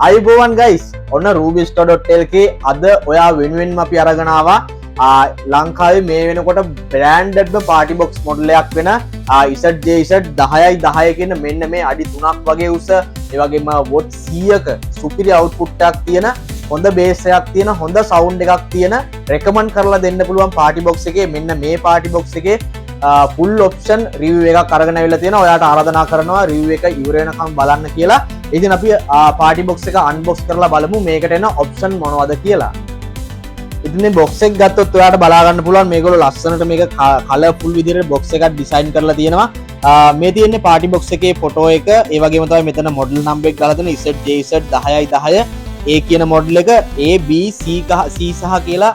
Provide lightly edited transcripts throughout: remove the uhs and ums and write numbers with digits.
අයිබෝවන් ගයිස් ඔන්න rubysto.lk අද ඔයා වෙනුවෙන්ම අපි අරගෙන ආවා ලංකාවේ මේ වෙනකොට බ්‍රෑන්ඩඩ්ම පාටි බොක්ස් මොඩල් එකක් වෙන IZJZ 10/10 කියන මෙන්න මේ අඩි 3ක් වගේ උස ඒ වගේම වොට් 100ක සුපිරි අවුට්පුට් එකක් තියෙන හොඳ බේස් එකක් තියෙන හොඳ සවුන්ඩ් එකක් තියෙන රෙකමන්ඩ් කරලා දෙන්න පුළුවන් පාටි බොක්ස් එකේ මෙන්න මේ පාටි බොක්ස් එකේ ෆුල් ඔප්ෂන් රිවිව් එකක් අරගෙන අවිල්ලා තියෙනවා. ඔයාලට ආරාධනා කරනවා රිවිව් එක ඉවර වෙනකම් බලන්න කියලා. ඉතින් අපි පාටි බොක්ස් එක අන්බොක්ස් කරලා බලමු මේකට එන ඔප්ෂන් මොනවද කියලා. ඉතින් මේ බොක්ස් එක ගත්තොත් ඔයාලට බලා ගන්න පුළුවන් මේගොල්ලෝ ලස්සනට මේක කලර්ෆුල් විදිහට බොක්ස් එකක් ඩිසයින් කරලා තියෙනවා. මේ තියෙන්නේ පාටි බොක්ස් එකේ ෆොටෝ එක. ඒ වගේම තමයි මෙතන මොඩල් නම්බර් එක දාලා තියෙන IZJZ 10/10 A කියන මොඩල් එක A B C සහ කියලා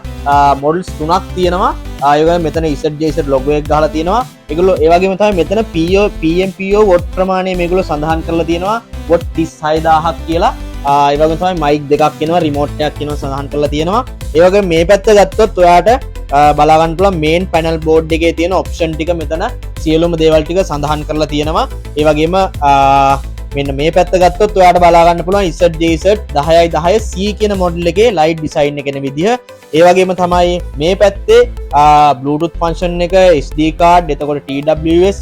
මොඩල්ස් තුනක් තියෙනවා. ඒ වගේම මෙතන IZJZ ලොගෝ එක ගහලා තියෙනවා. ඒගොල්ලෝ ඒ වගේම තමයි මෙතන PMPO වොට් ප්‍රමාණය මේගොල්ලෝ සඳහන් කරලා තියෙනවා. වොට් 36000ක් කියලා. ඒ වගේම තමයි මයික් දෙකක් එනවා රිමෝට් එකක් එනවා සඳහන් කරලා තියෙනවා. ඒ වගේම මේ පැත්ත ගත්තොත් ඔයාට බලා ගන්න පුළුවන් මේන් පැනල් බෝඩ් එකේ තියෙන ඔප්ෂන් ටික මෙතන සියලුම දේවල් ටික සඳහන් කරලා තියෙනවා. ඒ වගේම මෙන්න මේ පැත්ත ගත්තොත් ඔයාට බලා ගන්න පුළුවන් IZJZ 10/10 C කියන මොඩල් එකේ ලයිට් ඩිසයින් එක කෙන විදිහ. ඒ වගේම තමයි මේ පැත්තේ Bluetooth ෆන්ක්ෂන් එක SD card එතකොට TWS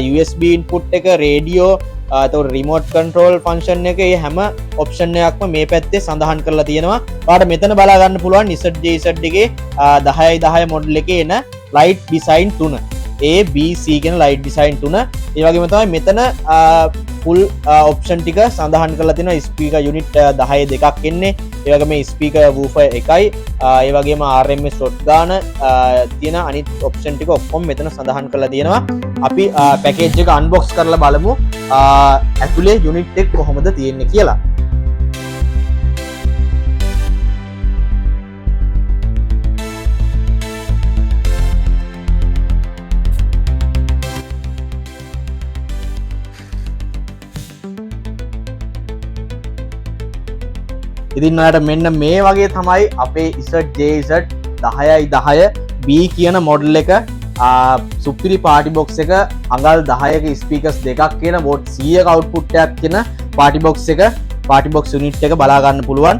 USB input එක රේඩියෝ එතකොට රිමෝට් කන්ට්‍රෝල් ෆන්ක්ෂන් එක මේ හැම ඔප්ෂන් එකක්ම මේ පැත්තේ සඳහන් කරලා තියෙනවා. ඔයාලට මෙතන බලා ගන්න පුළුවන් IZJZ එකේ 10/10 මොඩල් එකේ එන light design 3 A B C කියන ලයිට් ඩිසයින් 3. ඒ වගේම තමයි මෙතන ෆුල් ඔප්ෂන් ටික සඳහන් කරලා තියෙනවා. ස්පීකර් යුනිට් 10 දෙකක් එන්නේ. ඒ වගේම ස්පීකර් වූෆර් එකයි. ඒ වගේම RMS ඩොට් ගාන තියෙන අනිත් ඔප්ෂන් ටික ඔක්කොම මෙතන සඳහන් කරලා තියෙනවා. අපි පැකේජ් එක අන්බොක්ස් කරලා බලමු ඇතුලේ යුනිට් එක කොහොමද තියෙන්නේ කියලා. ඉතින් ඔයාලට මෙන්න මේ වගේ තමයි අපේ IZJZ 10/10 B කියන මොඩල් එක සුපිරි පාටි බොක්ස් එක අඟල් 10ක ස්පීකර්ස් දෙකක් කියන වොට් 100ක අවුට්පුට් එකක් කියන පාටි බොක්ස් එක පාටි බොක්ස් යුනිට් එක බලා ගන්න පුළුවන්.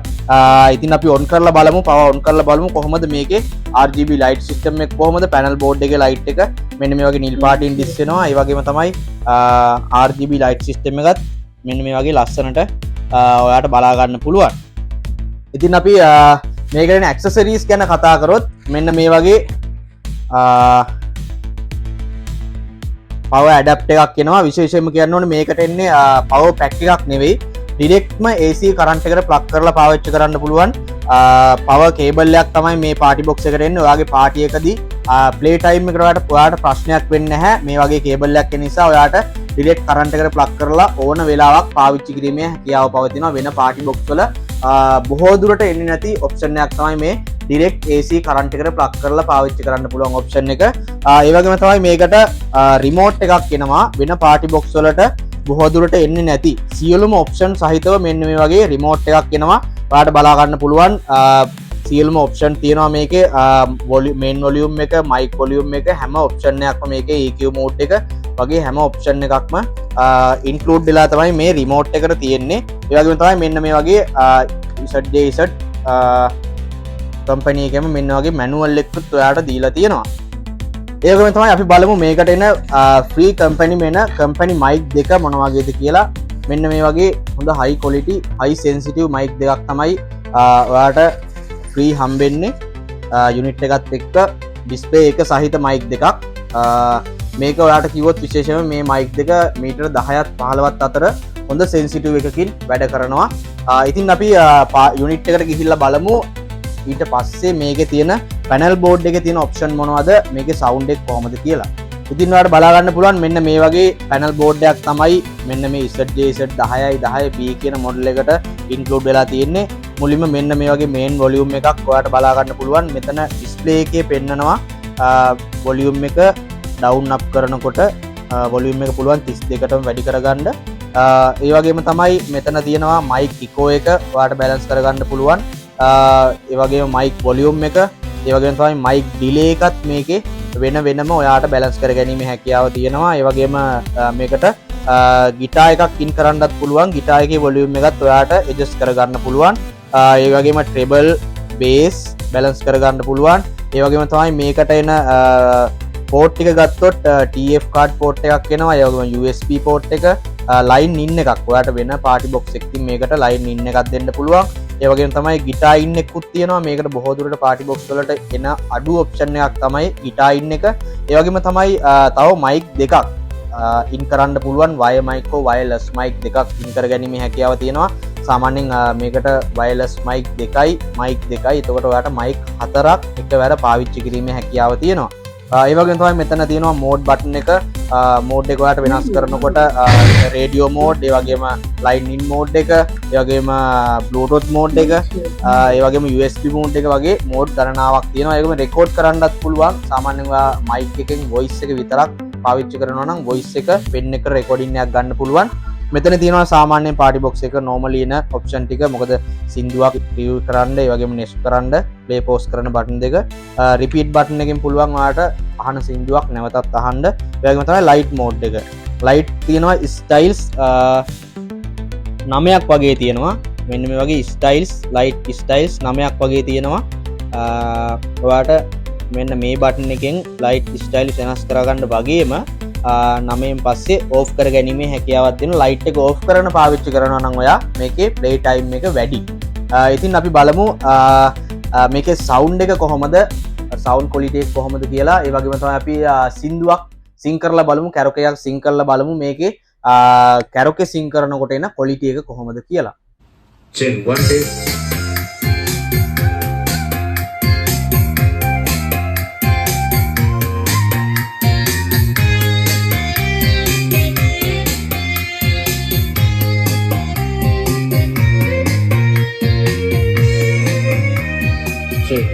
ඉතින් අපි ඔන් කරලා බලමු පවර් ඔන් කරලා බලමු කොහොමද මේකේ RGB ලයිට් සිස්ටම් එක කොහොමද පැනල් බෝඩ් එකේ ලයිට් එක මෙන්න මේ වගේ නිල් පාටින් ඩිස් වෙනවා. ඒ වගේම තමයි RGB ලයිට් සිස්ටම් එකත් මෙන්න මේ වගේ ලස්සනට ඔයාලට බලා ගන්න පුළුවන්. ඉතින් අපි මේකෙන් ඇක්සසරීස් ගැන කතා කරොත් මෙන්න මේ වගේ පවර් ඇඩැප්ටර් එකක් එනවා. විශේෂයෙන්ම කියන්න ඕනේ මේකට එන්නේ පවර් පැක් එකක් නෙවෙයි ඩිරෙක්ට්ම AC කරන්ට් එකට ප්ලග් කරලා පාවිච්චි කරන්න පුළුවන් පවර් කේබල් එකක් තමයි මේ පාටි බොක්ස් එකට එන්නේ. ඔයාගේ පාටි එකදී ප්ලේ ටයිම් එකට ඔයාලට ප්‍රශ්නයක් වෙන්නේ නැහැ. මේ වගේ කේබල් එකක් එන නිසා ඔයාට ඩිරෙක්ට් කරන්ට් එකට ප්ලග් කරලා ඕන වෙලාවක් පාවිච්චි කිරීමේ හැකියාව පවතිනවා. වෙන පාටි බොක්ස් වල බොහෝ දුරට එන්නේ නැති ඔප්ෂන් එකක් තමයි මේ ඩිරෙක්ට් AC කරන්ට් එකට ප්ලග් කරලා පාවිච්චි කරන්න පුළුවන් ඔප්ෂන් එක. ඒ වගේම තමයි මේකට රිමෝට් එකක් එනවා. වෙන පාටි බොක්ස් වලට බොහෝ දුරට එන්නේ නැති සියලුම ඔප්ෂන් සහිතව මෙන්න මේ වගේ රිමෝට් එකක් එනවා. ඔයාලට බලා ගන්න පුළුවන් සියලුම ඔප්ෂන් තියෙනවා මේකේ. මේන් වොලියුම් එක මයික් වොලියුම් එක හැම ඔප්ෂන් එකක්ම මේකේ EQ මෝඩ් එක වගේ හැම ඔප්ෂන් එකක්ම ඉන්ක්ලූඩ් වෙලා තමයි මේ රිමෝට් එකට තියෙන්නේ. ඒ වගේම තමයි මෙන්න මේ වගේ IZJZ කම්පැනි එකේම මෙන්න වගේ මැනුවල් එකකුත් ඔයාලට දීලා තියෙනවා. ඒ වගේම තමයි අපි බලමු මේකට එන ෆ්‍රී කම්පැනි මෙන්න කම්පැනි මයික් දෙක මොන වගේද කියලා. මෙන්න මේ වගේ හොඳ හයි ක්වොලිටි හයි සෙන්සිටිව් මයික් දෙකක් තමයි ඔයාලට ෆ්‍රී හම්බෙන්නේ. යුනිට් එකත් එක්ක ඩිස්ප්ලේ එක සහිත මයික් දෙකක්. මේක ඔයාලට කිව්වොත් විශේෂයෙන්ම මේ මයික් දෙක මීටර 10ත් 15ත් අතර හොඳ සෙන්සිටිව් එකකින් වැඩ කරනවා. ඉතින් අපි යුනිට් එකට ගිහිල්ලා බලමු ඊට පස්සේ මේකේ තියෙන පැනල් බෝඩ් එකේ තියෙන ඔප්ෂන් මොනවද මේකේ සවුන්ඩ් එක කොහොමද කියලා. ඉතින් ඔයාලට බලා ගන්න පුළුවන් මෙන්න මේ වගේ පැනල් බෝඩ් එකක් තමයි මෙන්න මේ IZJZ 10/10 B කියන මොඩල් එකට ඉන්ක්ලූඩ් වෙලා තියෙන්නේ. මුලින්ම මෙන්න මේ වගේ මේන් වොලියුම් එකක් ඔයාලට බලා ගන්න පුළුවන්. මෙතන ඩිස්ප්ලේ එකේ පෙන්නනවා වොලියුම් එක ඩවුන් අප් කරනකොට වොලියුම් එක පුළුවන් 32ටම වැඩි කරගන්න. ඒ වගේම තමයි මෙතන තියෙනවා මයික් ඉකෝ එක ඔයාලට බැලන්ස් කරගන්න පුළුවන්. ඒ වගේම මයික් වොලියුම් එක ඒ වගේම තමයි මයික් ඩිලේ එකත් මේකේ වෙනම ඔයාට බැලන්ස් කර ගැනීමේ හැකියාව තියෙනවා. ඒ වගේම මේකට ගිටාර් එකක් ඉන් කරන්නත් පුළුවන්. ගිටාර් එකේ වොලියුම් එකත් ඔයාට ඇඩ්ජස්ට් කරගන්න පුළුවන්. ඒ වගේම ට්‍රෙබල් බේස් බැලන්ස් කරගන්න පුළුවන්. ඒ වගේම තමයි මේකට එන පෝට් ටික ගත්තොත් TF කාඩ් පෝට් එකක් එනවා. ඒ වගේම USB පෝට් එක ලයින් ඉන් එකක්. ඔයාට වෙන පාටි බොක්ස් එකකින් මේකට ලයින් ඉන් එකක් දෙන්න පුළුවන්. ඒ වගේම තමයි ගිටාර් ඉන් එකකුත් තියෙනවා. මේකට බොහෝ දුරට පාටි බොක්ස් වලට එන අඩු ඔප්ෂන් එකක් තමයි ගිටාර් ඉන් එක. ඒ වගේම තමයි තව මයික් දෙකක් ඉන් කරන්න පුළුවන්. වයර් මයික් හෝ වයර්ලස් මයික් දෙකක් ඉන් කරගැනීමේ හැකියාව තියෙනවා. සාමාන්‍යයෙන් මේකට වයර්ලස් මයික් දෙකයි මයික් දෙකයි. එතකොට ඔයාට මයික් හතරක් එකවර පාවිච්චි කිරීමේ හැකියාව තියෙනවා. ඒ වගේම තමයි මෙතන තියෙනවා මෝඩ් බටන් එක. මෝඩ් එක ඔයාට වෙනස් කරනකොට රේඩියෝ මෝඩ්, ඒ වගේම ලයින් ඉන් මෝඩ් එක, ඒ වගේම බ්ලූටූත් මෝඩ් එක, ඒ වගේම USB මෝඩ් එක වගේ මෝඩ් ගණනාවක් තියෙනවා. ඒකම රෙකෝඩ් කරන්නත් පුළුවන්. සාමාන්‍යයෙන් ඔයා මයික් එකෙන් වොයිස් එක විතරක් පාවිච්චි කරනවා නම් වොයිස් එක පෙන් එක රෙකෝඩින් එකක් ගන්න පුළුවන්. මෙතන තියෙනවා සාමාන්‍යයෙන් පාටි බොක්ස් එක normally එන ඔප්ෂන් ටික. මොකද සින්දුවක් රිවිව් කරන්න, ඒ වගේම නෙස්ට් කරන්න, ප්ලේ පෝස් කරන බටන් දෙක, රිපීට් බටන් එකෙන් පුළුවන් ඔයාලට අහන සින්දුවක් නැවතත් අහන්න. ඒ වගේම තමයි ලයිට් මෝඩ් එක. ලයිට් තියෙනවා ස්ටයිල්ස් 9ක් වගේ තියෙනවා. මෙන්න මේ වගේ ස්ටයිල්ස්, ලයිට් ස්ටයිල්ස් 9ක් වගේ තියෙනවා. ඔයාලට මෙන්න මේ බටන් එකෙන් ලයිට් ස්ටයිල්ස් වෙනස් කරගන්න වගේම 9න් පස්සේ ඕෆ් කර ගැනීමේ හැකියාවක් තියෙනවා. ලයිට් එක ඕෆ් කරන පාවිච්චි කරනවා නම් ඔයා මේකේ ප්ලේ ටයිම් එක වැඩි. ඉතින් අපි බලමු මේකේ සවුන්ඩ් එක කොහොමද, සවුන්ඩ් ක්වොලිටි එක කොහොමද කියලා. ඒ වගේම තමයි අපි සින්දුවක් සිං කරලා බලමු, කැරොකයක් සිං කරලා බලමු මේකේ කැරොකේ සිං කරනකොට එන ක්වොලිටි එක කොහොමද කියලා. Check one day.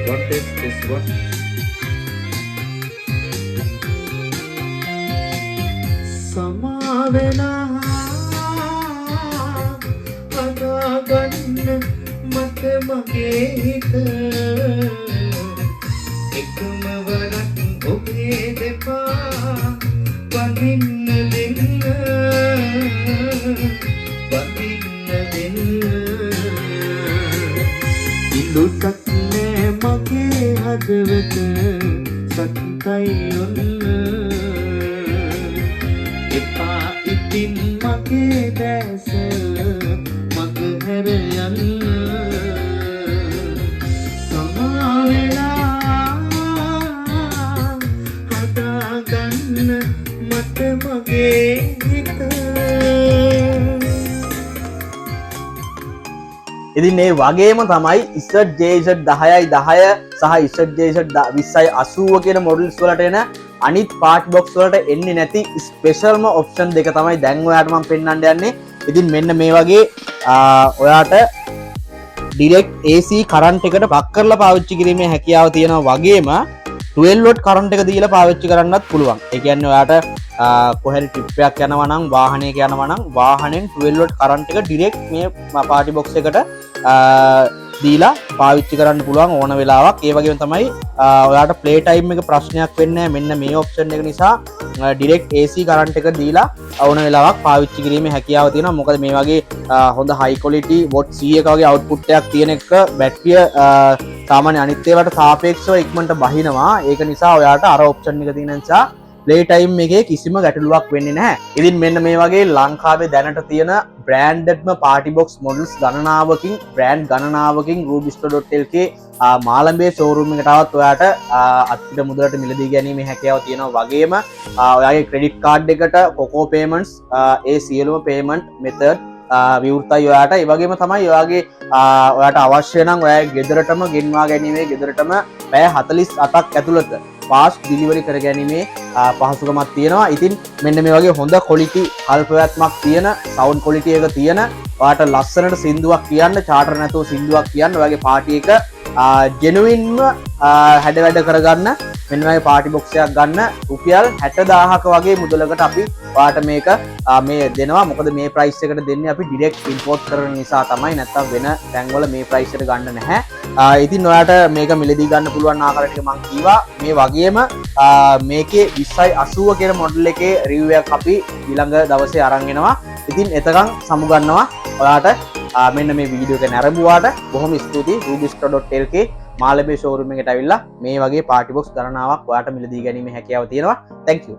What is this one? Samavela adaganna mate mage hita ekama warak obe depa pandinna denna ilutak මගේ හදවත සත්තයි ඔන්න එපා ඉතින් මගේ දැස මග හැර යන්න සමාවෙලා හදාගන්න මට මගේ හිත. ඉතින් මේ වගේම තමයි ZJZ 10යි 10 සහ ZJZ 20යි 80 කියන මොඩල්ස් වලට එන අනිත් පාට් බොක්ස් වලට එන්නේ නැති ස්පෙෂල්ම ඔප්ෂන් දෙක තමයි දැන් ඔයාලට මම පෙන්වන්න යන්නේ. ඉතින් මෙන්න මේ වගේ ඔයාට ඩිරෙක්ට් AC කරන්ට් එකට පක් කරලා පාවිච්චි කිරීමේ හැකියාව තියෙනවා. වගේම 12 වොට් කරන්ට් එක දීලා පාවිච්චි කරන්නත් පුළුවන්. ඒ කියන්නේ ඔයාට කොහරි ට්‍රිප් එකක් යනවා නම්, වාහනයක යනවා නම් වාහනෙන් 12 වොට් කරන්ට් එක ඩිරෙක්ට් මේ පාටි බොක්ස් එකට දීලා පාවිච්චි කරන්න පුළුවන් ඕන වෙලාවක්. ඒ වගේම තමයි ඔයාට ප්ලේ ටයිම් එක ප්‍රශ්නයක් වෙන්නේ නැහැ. මෙන්න මේ ඔප්ෂන් එක නිසා ඩිරෙක්ට් AC කරන්ට් එක දීලා ඕන වෙලාවක් පාවිච්චි කිරීමේ හැකියාව තියෙනවා. මොකද මේ වගේ හොඳ හයි ක්වොලිටි වොට් 100ක වගේ අවුට්පුට් එකක් තියෙන එක බැටරිය සාමාන්‍ය අනිත් ඒවාට සාපේක්ෂව ඉක්මනට බහිනවා. ඒක නිසා ඔයාට අර ඔප්ෂන් එක තියෙන නිසා ප්ලේ ටයිම් එකේ කිසිම ගැටලුවක් වෙන්නේ නැහැ. ඉතින් මෙන්න මේ වගේ ලංකාවේ දැනට තියෙන බ්‍රෑන්ඩඩ්ම පාටි බොක්ස් මොඩල්ස් ගණනාවකින්, බ්‍රෑන්ඩ් ගණනාවකින් rubyster.lk මාළඹේ ෂෝරූම් එකට આવත් ඔයාට අත්පිට මුදලට මිලදී ගැනීමේ හැකියාව තියෙනවා. වගේම ඔයාගේ ක්‍රෙඩිට් කාඩ් එකට කොකෝ පේමන්ට්ස් ඒ සියලුම පේමන්ට් මෙතඩ් විවෘතයි ඔයාට. ඒ වගේම තමයි ඔයාට අවශ්‍ය නම් ඔයාගේ ගෙදරටම ගෙන්වා ගැනීමේ, ගෙදරටම පැය 48ක් ඇතුළත ෆාස්ට් ඩිලිවරි කර ගැනීමේ පහසුකමක් තියෙනවා. ඉතින් මෙන්න මේ වගේ හොඳ ක්වොලිටි කල්පවැත්මක් තියෙන, සවුන්ඩ් ක්වොලිටි එක තියෙන, ඔයාට ලස්සනට සින්දුවක් කියන්න, චාටර් නැතුව සින්දුවක් කියන්න, ඔයාගේ පාටි එක ජෙනුයින්ම හැඩ වැඩ කරගන්න මෙන්න මේ පාටි බොක්ස් එකක් ගන්න රුපියල් 60000ක වගේ මුදලකට අපි ඔයාට මේක මේ දෙනවා. මොකද මේ ප්‍රයිස් එකට දෙන්නේ අපි ඩිරෙක්ට් ඉම්පෝට් කරන නිසා තමයි. නැත්තම් වෙන තැන්වල මේ ප්‍රයිස් එකට ගන්න නැහැ. ඉතින් ඔයාට මේක මිලදී ගන්න පුළුවන් ආකාරයට මම කීවා. මේ වගේම මේකේ 2080 කියන මොඩල් එකේ රිවිව් එකක් අපි ඊළඟ දවසේ අරන් එනවා. ඉතින් එතකන් සමුගන්නවා ඔයාට මෙන්න මේ වීඩියෝ එක නැරඹුවාට බොහොම ස්තුතියි. rubistore.lk මාළඹේ ෂෝරූම් එකට ඇවිල්ලා මේ වගේ පාටි බොක්ස් ගණනාවක් ඔයාට මිලදී ගැනීමේ හැකියාව තියෙනවා. thank you.